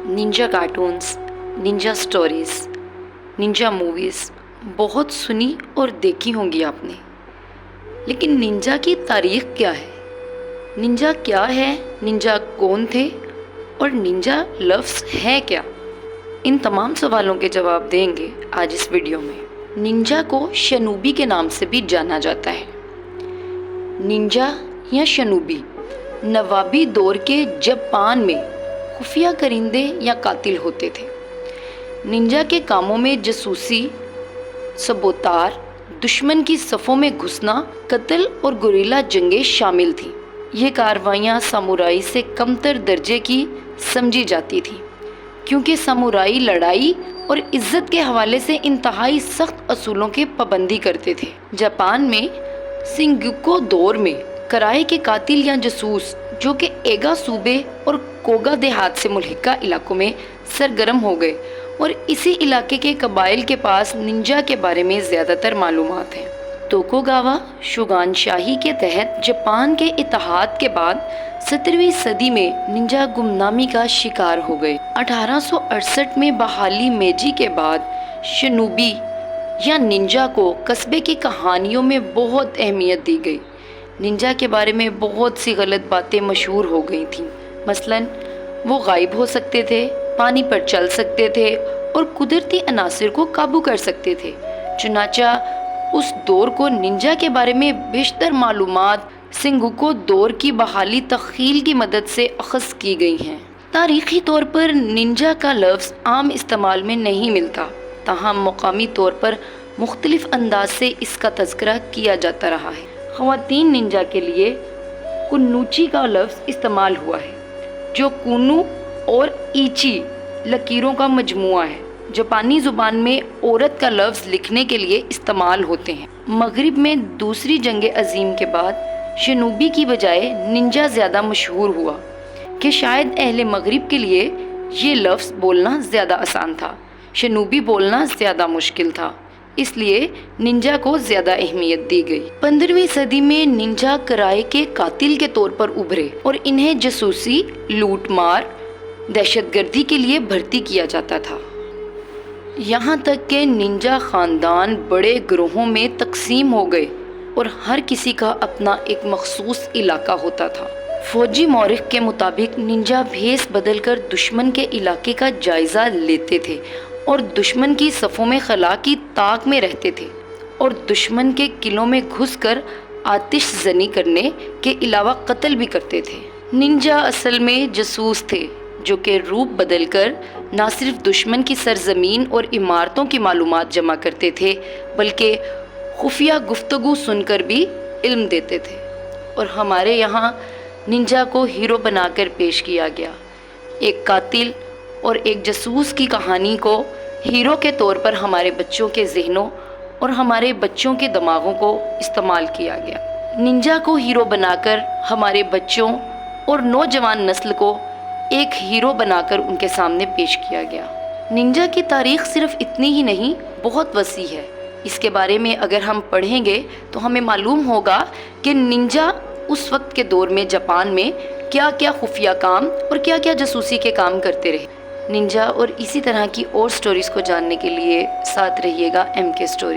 Ninja cartoons, Ninja stories, Ninja movies बहुत सुनी और देखी होंगी आपने। लेकिन निंजा की तारीख़ क्या है? निंजा क्या है? निंजा कौन थे? और निंजा लफ्ज़ है क्या? इन तमाम सवालों के जवाब देंगे आज इस वीडियो में। निंजा को शनूबी के नाम से भी जाना जाता है। निंजा या शनूबी नवाबी दौर के जापान में खुफिया करिंदे या कातिल होते थे। निंजा के कामों में जासूसी, सबोतार, दुश्मन की सफ़ों में घुसना, कत्ल और गुरिल्ला जंगें शामिल थीं। ये कार्रवाइयाँ सामुराई से कमतर दर्जे की समझी जाती थीं, क्योंकि सामुराई लड़ाई और इज़्ज़त के हवाले से इंतहाई सख्त असूलों के पाबंदी करते थे। जापान में शिंगुको दौर में कराए के कातिल या जासूस जो कि एगा सूबे और कोगा देहात से मुल्हिका इलाकों में सरगर्म हो गए, और इसी इलाके के कबाइल के पास निंजा के बारे में ज़्यादातर मालूमात हैं। तोकुगावा शुगानशाही के तहत जापान के इत्तेहाद के बाद 17वीं सदी में निंजा गुमनामी का शिकार हो गए। 1868 में बहाली मेजी के बाद शनूबी या निंजा को कस्बे की कहानियों में बहुत अहमियत दी गई। निंजा के बारे में बहुत सी गलत बातें मशहूर हो गई थीं। मसलन वो गायब हो सकते थे, पानी पर चल सकते थे और कुदरती अनासिर को काबू कर सकते थे। चुनाचा उस दौर को निंजा के बारे में बेशतर मालूमात शिंगुको दौर की बहाली तख्हील की मदद से अखज़ की गई हैं। तारीख़ी तौर पर निंजा का लफ्ज़ आम इस्तेमाल में नहीं मिलता, ताहम मुकामी तौर पर मुख्तलिफ अंदाज से इसका तज़किरा किया जाता रहा है। ख़वातीन निंजा के लिए कुन्नूची का लफ्ज़ इस्तेमाल हुआ है, जो कुनु और ईची लकीरों का मजमुआ है। जापानी ज़ुबान में औरत का लफ्ज़ लिखने के लिए इस्तेमाल होते हैं। मगरिब में दूसरी जंग अज़ीम के बाद शनूबी की बजाय निंजा ज़्यादा मशहूर हुआ कि शायद अहले मगरिब के लिए ये लफ्ज़ बोलना ज़्यादा आसान था, शनूबी बोलना ज़्यादा मुश्किल था, इसलिए निंजा को ज़्यादा अहमियत दी गई। 15वीं सदी में निंजा किराए के कातिल के तौर पर उभरे और इन्हें जासूसी, लूट मार, दहशतगर्दी के लिए भर्ती किया जाता था। यहाँ तक कि निंजा ख़ानदान बड़े ग्रोहों में तकसीम हो गए और हर किसी का अपना एक मखसूस इलाका होता था। फौजी मौरिख के मुताबिक निंजा भेस बदलकर दुश्मन के इलाके का जायज़ा लेते थे और दुश्मन की सफ़ों में खला की ताक में रहते थे और दुश्मन के किलों में घुसकर आतिश ज़नी करने के अलावा कत्ल भी करते थे। निंजा असल में जासूस थे, जो कि रूप बदलकर न सिर्फ दुश्मन की सरजमीन और इमारतों की मालूमात जमा करते थे, बल्कि खुफिया गुफ्तगू सुनकर भी इल्म देते थे। और हमारे यहाँ निंजा को हीरो बनाकर पेश किया गया। एक कातिल और एक जासूस की कहानी को हीरो के तौर पर हमारे बच्चों के जहनों और हमारे बच्चों के दिमागों को इस्तेमाल किया गया। निंजा को हीरो बनाकर हमारे बच्चों और नौजवान नस्ल को एक हीरो बनाकर उनके सामने पेश किया गया। निंजा की तारीख़ सिर्फ इतनी ही नहीं, बहुत वसी है। इसके बारे में अगर हम पढ़ेंगे तो हमें मालूम होगा कि निंजा उस वक्त के दौर में जापान में क्या क्या खुफिया काम और क्या क्या जासूसी के काम करते रहे। निंजा और इसी तरह की और स्टोरीज़ को जानने के लिए साथ रहिएगा MK स्टोरी।